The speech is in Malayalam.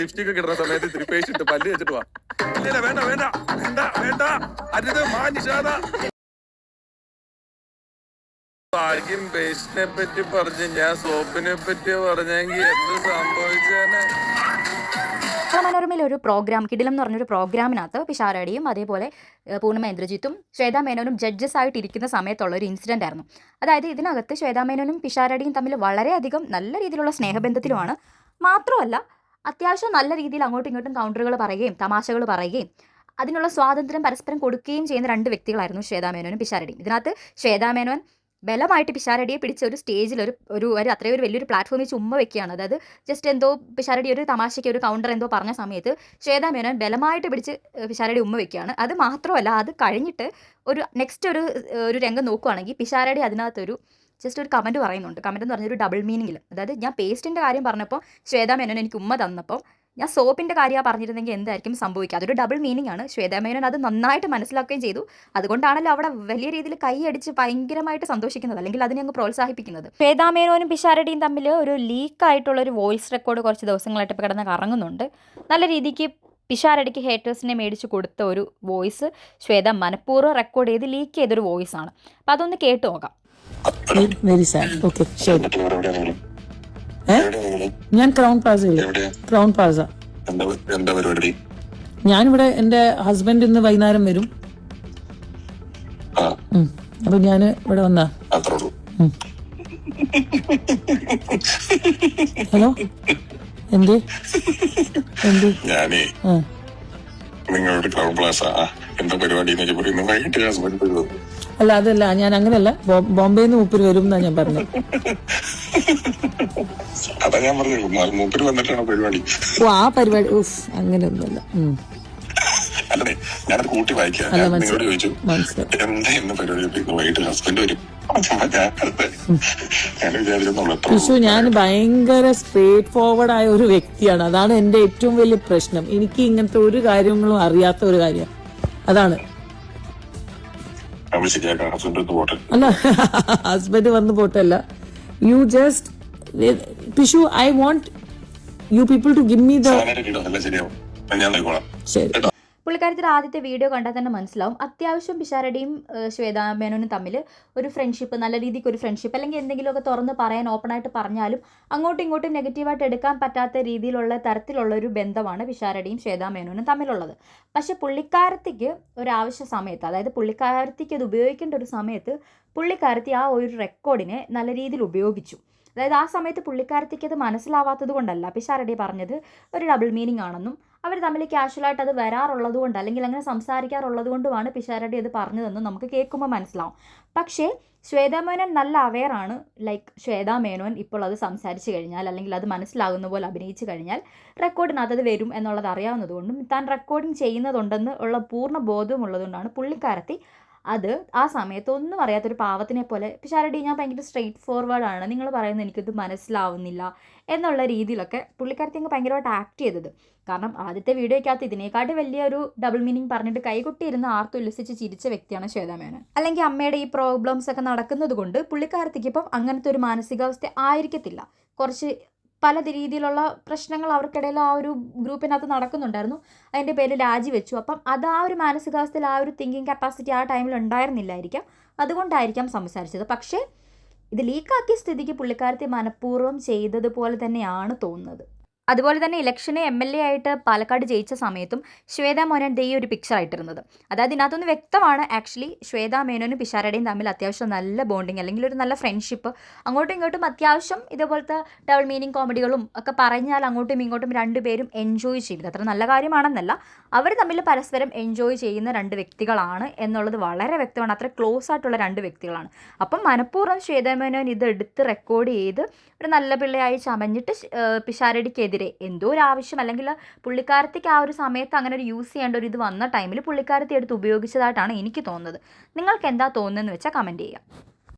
ലിപ്സ്റ്റിക് ഒക്കെ ഇടുന്ന സമയത്ത് ഇത്തിരി പേസ്റ്റ് ഇട്ട് പല്ല് വെച്ചിട്ട് വാ. ഇല്ല വേണ്ട വേണ്ട വേണ്ട വേണ്ട അരുത് നിഷാദ. ആർക്കും പേസ്റ്റിനെ പറ്റി പറഞ്ഞ് ഞാൻ സോപ്പിനെ പറ്റി പറഞ്ഞെങ്കിൽ എന്ത് സംഭവിച്ചേനെ. മനോരമയിൽ ഒരു പ്രോഗ്രാം കിടിലം എന്ന് പറഞ്ഞൊരു പ്രോഗ്രാമിനകത്ത് പിഷാരടിയും അതേപോലെ പൂർണിമ ഇന്ദ്രജിത്തും ശ്വേതാ മേനോനും ജഡ്ജസ് ആയിട്ട് ഇരിക്കുന്ന സമയത്തുള്ള ഒരു ഇൻസിഡൻ്റ് ആയിരുന്നു. അതായത് ഇതിനകത്ത് ശ്വേതാ മേനോനും പിഷാരടിയും തമ്മിൽ വളരെയധികം നല്ല രീതിയിലുള്ള സ്നേഹബന്ധത്തിലുമാണ്. മാത്രമല്ല അത്യാവശ്യം നല്ല രീതിയിൽ അങ്ങോട്ടും ഇങ്ങോട്ടും കൗണ്ടറുകൾ പറയുകയും തമാശകൾ പറയുകയും അതിനുള്ള സ്വാതന്ത്ര്യം പരസ്പരം കൊടുക്കുകയും ചെയ്യുന്ന രണ്ട് വ്യക്തികളായിരുന്നു ശ്വേതാ മേനോനും പിഷാരടിയും. ഇതിനകത്ത് ശ്വേതാ മേനോൻ ബലമായിട്ട് പിഷാരടിയെ പിടിച്ച ഒരു സ്റ്റേജിൽ ഒരു അത്രയും ഒരു വലിയൊരു പ്ലാറ്റ്ഫോമിൽ ചുമ്മാ വെക്കുകയാണ്. അതായത് ജസ്റ്റ് എന്തോ പിഷാരടി ഒരു തമാശയ്ക്ക് ഒരു കൗണ്ടർ എന്തോ പറഞ്ഞ സമയത്ത് ശ്വേതാ മേനോൻ ബലമായിട്ട് പിടിച്ച് പിഷാരടി ഉമ്മ വെക്കുകയാണ്. അത് മാത്രമല്ല അത് കഴിഞ്ഞിട്ട് ഒരു നെക്സ്റ്റ് ഒരു രംഗം നോക്കുകയാണെങ്കിൽ പിഷാരടി അതിനകത്തൊരു ജസ്റ്റ് ഒരു കമൻറ്റ് പറയുന്നുണ്ട്. കമൻറ്റ് എന്ന് പറഞ്ഞൊരു ഡബിൾ മീനിങ്ങിൽ. അതായത് ഞാൻ പേസ്റ്റിൻ്റെ കാര്യം പറഞ്ഞപ്പോൾ ശ്വേതാ മേനോൻ എനിക്ക് ഉമ്മ തന്നപ്പോൾ ഞാൻ സോപ്പിൻ്റെ കാര്യമാണ് പറഞ്ഞിരുന്നെങ്കിൽ എന്തായിരിക്കും സംഭവിക്കുക. അതൊരു ഡബിൾ മീനിങ് ആണ്. ശ്വേതാ മേനോൻ അത് നന്നായിട്ട് മനസ്സിലാക്കുകയും ചെയ്തു. അതുകൊണ്ടാണല്ലോ അവിടെ വലിയ രീതിയിൽ കൈയടിച്ച് ഭയങ്കരമായിട്ട് സന്തോഷിക്കുന്നത്, അല്ലെങ്കിൽ അതിനെ അങ്ങ് പ്രോത്സാഹിപ്പിക്കുന്നത്. ശ്വേതാ മേനോനും പിഷാരടിയും തമ്മിൽ ഒരു ലീക്കായിട്ടുള്ളൊരു വോയിസ് റെക്കോർഡ് കുറച്ച് ദിവസങ്ങളായിട്ട് ഇപ്പോൾ കിടന്ന് കറങ്ങുന്നുണ്ട്. നല്ല രീതിക്ക് പിഷാരടിക്ക് ഹേറ്റേഴ്സിനെ മേടിച്ച് കൊടുത്ത ഒരു വോയിസ് ശ്വേത മനഃപൂർവ്വം റെക്കോർഡ് ചെയ്ത് ലീക്ക് ചെയ്തൊരു വോയിസ് ആണ്. അപ്പം അതൊന്ന് കേട്ടു നോക്കാം. Very sad. ഓക്കെ ശരി. ഞാൻ ക്രൗൺ പ്ലാസ. ഞാനിവിടെ എന്റെ ഹസ്ബൻഡ് ഇന്ന് വൈകുന്നേരം വരും. അപ്പൊ ഞാന് ഇവിടെ വന്നാ. ഹലോ എന്ത് ഞാനേ നിങ്ങളുടെ ക്രൗൺ പ്ലാസ എന്താ പരിപാടി അല്ല അതല്ല, ഞാൻ അങ്ങനെയല്ല, ബോംബെന്ന് മൂപ്പര് വരും എന്നാ ഞാൻ പറഞ്ഞത്. അതാ ഞാൻ പറഞ്ഞത് മൂപ്പര് വന്നിട്ടാണ് പരിപാടി. ഓ ആ പരിപാടി അങ്ങനെയൊന്നുമല്ല. അല്ലേ ഞാനത് കൂട്ടി വായിക്കാം. നിങ്ങളോട് ചോദിച്ചു എന്താ ഇന്ന് പരിപാടി, വൈകിട്ട് ഹസ്ബൻഡ് വരും. വിഷു ഞാൻ ഭയങ്കര സ്ട്രേറ്റ് ഫോർവേഡ് ആയ ഒരു വ്യക്തിയാണ്. അതാണ് എന്റെ ഏറ്റവും വലിയ പ്രശ്നം. എനിക്ക് ഇങ്ങനത്തെ ഒരു കാര്യങ്ങളും അറിയാത്ത ഒരു കാര്യം അതാണ്. അല്ല ഹസ്ബൻഡ് വന്ന് പോട്ടല്ല. യു ജസ്റ്റ് പിഷു I want you people to give me the. ശരി. പുള്ളിക്കാരത്തിൻ്റെ ആദ്യത്തെ വീഡിയോ കണ്ടാൽ തന്നെ മനസ്സിലാവും അത്യാവശ്യം പിഷാരടിയും ശ്വേതാ മേനോനും തമ്മിൽ ഒരു ഫ്രണ്ട്ഷിപ്പ്, നല്ല രീതിക്ക് ഒരു ഫ്രണ്ട്ഷിപ്പ്, അല്ലെങ്കിൽ എന്തെങ്കിലുമൊക്കെ തുറന്ന് പറയാൻ ഓപ്പണായിട്ട് പറഞ്ഞാലും അങ്ങോട്ടും ഇങ്ങോട്ടും നെഗറ്റീവായിട്ട് എടുക്കാൻ പറ്റാത്ത രീതിയിലുള്ള തരത്തിലുള്ളൊരു ബന്ധമാണ് പിഷാരടിയും ശ്വേതാ മേനോനും തമ്മിലുള്ളത്. പക്ഷെ പുള്ളിക്കാരത്തിക്ക് ഒരാവശ്യ സമയത്ത്, അതായത് പുള്ളിക്കാരത്തിക്ക് അത് ഉപയോഗിക്കേണ്ട ഒരു സമയത്ത് പുള്ളിക്കാരത്തി ആ ഒരു റെക്കോർഡിനെ നല്ല രീതിയിൽ ഉപയോഗിച്ചു. അതായത് ആ സമയത്ത് പുള്ളിക്കാരത്തിക്ക് അത് മനസ്സിലാവാത്തത് കൊണ്ടല്ല പിഷാരടി പറഞ്ഞത് ഒരു ഡബിൾ മീനിങ് ആണെന്നും അവർ തമ്മിൽ കാഷ്വലായിട്ട് അത് വരാറുള്ളത് കൊണ്ട്, അല്ലെങ്കിൽ അങ്ങനെ സംസാരിക്കാറുള്ളത് കൊണ്ടുമാണ് പിഷാരടി അത് പറഞ്ഞതെന്നും നമുക്ക് കേൾക്കുമ്പോൾ മനസ്സിലാവും. പക്ഷേ ശ്വേതാ മേനോൻ നല്ല അവെയറാണ്. ലൈക്ക് ശ്വേതാ മേനോൻ ഇപ്പോൾ അത് സംസാരിച്ച് കഴിഞ്ഞാൽ, അല്ലെങ്കിൽ അത് മനസ്സിലാകുന്ന പോലെ അഭിനയിച്ച് കഴിഞ്ഞാൽ റെക്കോർഡിനകത്ത് അത് വരും എന്നുള്ളത് അറിയാവുന്നതുകൊണ്ടും താൻ റെക്കോർഡിങ് ചെയ്യുന്നതുണ്ടെന്ന് ഉള്ള പൂർണ്ണ ബോധമുള്ളതുകൊണ്ടാണ് പുള്ളിക്കാരത്തി അത് ആ സമയത്ത് ഒന്നും അറിയാത്തൊരു പാവത്തിനെ പോലെ പിഷാരടി ഞാൻ ഭയങ്കര സ്ട്രെയിറ്റ് ഫോർവേഡാണ്, നിങ്ങൾ പറയുന്നത് എനിക്കിത് മനസ്സിലാവുന്നില്ല എന്നുള്ള രീതിയിലൊക്കെ പുള്ളിക്കാരത്തി അങ്ങ് ഭയങ്കരമായിട്ട് ആക്ട് ചെയ്തത്. കാരണം ആദ്യത്തെ വീഡിയോയ്ക്കകത്ത് ഇതിനേക്കാട്ട് വലിയൊരു ഡബിൾ മീനിങ് പറഞ്ഞിട്ട് കൈകൊട്ടിയിരുന്ന് ആർത്തുല്ലസിച്ച് ചിരിച്ച വ്യക്തിയാണ് ശ്വേതാ മേനോൻ. അല്ലെങ്കിൽ അമ്മയുടെ ഈ പ്രോബ്ലംസ് ഒക്കെ നടക്കുന്നത് കൊണ്ട് പുള്ളിക്കാരത്തിക്ക് ഇപ്പം അങ്ങനത്തെ ഒരു മാനസികാവസ്ഥ ആയിരിക്കത്തില്ല. കുറച്ച് പല രീതിയിലുള്ള പ്രശ്നങ്ങൾ അവർക്കിടയിൽ ആ ഒരു ഗ്രൂപ്പിനകത്ത് നടക്കുന്നുണ്ടായിരുന്നു. അതിൻ്റെ പേരിൽ രാജിവെച്ചു. അപ്പം അത് ആ ഒരു മാനസികാവസ്ഥയിൽ ആ ഒരു തിങ്കിങ് കപ്പാസിറ്റി ആ ടൈമിൽ ഉണ്ടായിരുന്നില്ലായിരിക്കാം. അതുകൊണ്ടായിരിക്കാം സംസാരിച്ചത്. പക്ഷേ ഇത് ലീക്കാക്കിയ സ്ഥിതിക്ക് പുള്ളിക്കാരത്തെ മനഃപൂർവ്വം ചെയ്തതുപോലെ തന്നെയാണ് തോന്നുന്നത്. അതുപോലെ തന്നെ ഇലക്ഷന് MLA ആയിട്ട് പാലക്കാട് ജയിച്ച സമയത്തും ശ്വേതാ മേനോൻ ഈ ഒരു പിക്ചർ ആയിട്ടിരുന്നത്. അതായത് ഇതിനകത്തൊന്ന് വ്യക്തമാണ് ആക്ച്വലി ശ്വേതാ മേനോനും പിഷാരടിയും തമ്മിൽ അത്യാവശ്യം നല്ല ബോണ്ടിങ്, അല്ലെങ്കിൽ ഒരു നല്ല ഫ്രണ്ട്ഷിപ്പ്, അങ്ങോട്ടും ഇങ്ങോട്ടും അത്യാവശ്യം ഇതേപോലത്തെ ഡബിൾ മീനിങ് കോമഡികളും ഒക്കെ പറഞ്ഞാൽ അങ്ങോട്ടും ഇങ്ങോട്ടും രണ്ടുപേരും എൻജോയ് ചെയ്യും. അത്ര നല്ല കാര്യമാണെന്നല്ല, അവർ തമ്മിൽ പരസ്പരം എൻജോയ് ചെയ്യുന്ന രണ്ട് വ്യക്തികളാണ് എന്നുള്ളത് വളരെ വ്യക്തമാണ്. അത്ര ക്ലോസ് ആയിട്ടുള്ള രണ്ട് വ്യക്തികളാണ്. അപ്പം മനഃപൂർവ്വം ശ്വേതാ മേനോൻ ഇത് എടുത്ത് റെക്കോർഡ് ചെയ്ത് ഒരു നല്ല പിള്ളയായി ചമഞ്ഞിട്ട് പിഷാരടിക്കെതിരെ എന്തോ ഒരു ആവശ്യം, അല്ലെങ്കിൽ പുള്ളിക്കാരത്തിക്ക് ആ ഒരു സമയത്ത് അങ്ങനെ ഒരു യൂസ് ചെയ്യേണ്ട ഒരു ഇത് വന്ന ടൈമിൽ പുള്ളിക്കാരത്തി എടുത്ത് ഉപയോഗിച്ചതായിട്ടാണ് എനിക്ക് തോന്നുന്നത്. നിങ്ങൾക്ക് എന്താ തോന്നുന്നതെന്ന് വെച്ചാൽ കമൻറ്റ് ചെയ്യുക.